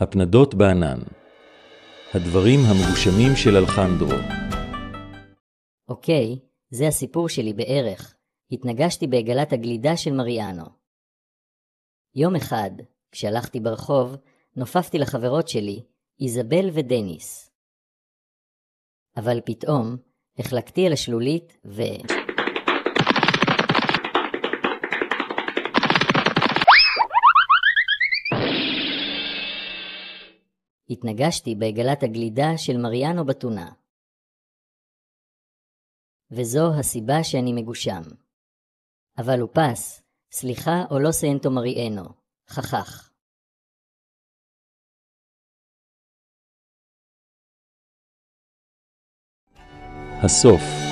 הפנדות בענן. הדברים המגושמים של אלחנדרו. אוקיי, זה הסיפור שלי בערך. התנגשתי בעגלת הגלידה של מריאנו. יום אחד, כשהלכתי ברחוב, נופפתי לחברות שלי, איזבל ודניס. אבל פתאום, החלקתי על השלולית התנגשתי בעגלת הגלידה של מריאנו בתונה. וזו הסיבה שאני מגושם. אבל הוא פס, סליחה או לא סיינטו מריאנו, חכך. הסוף.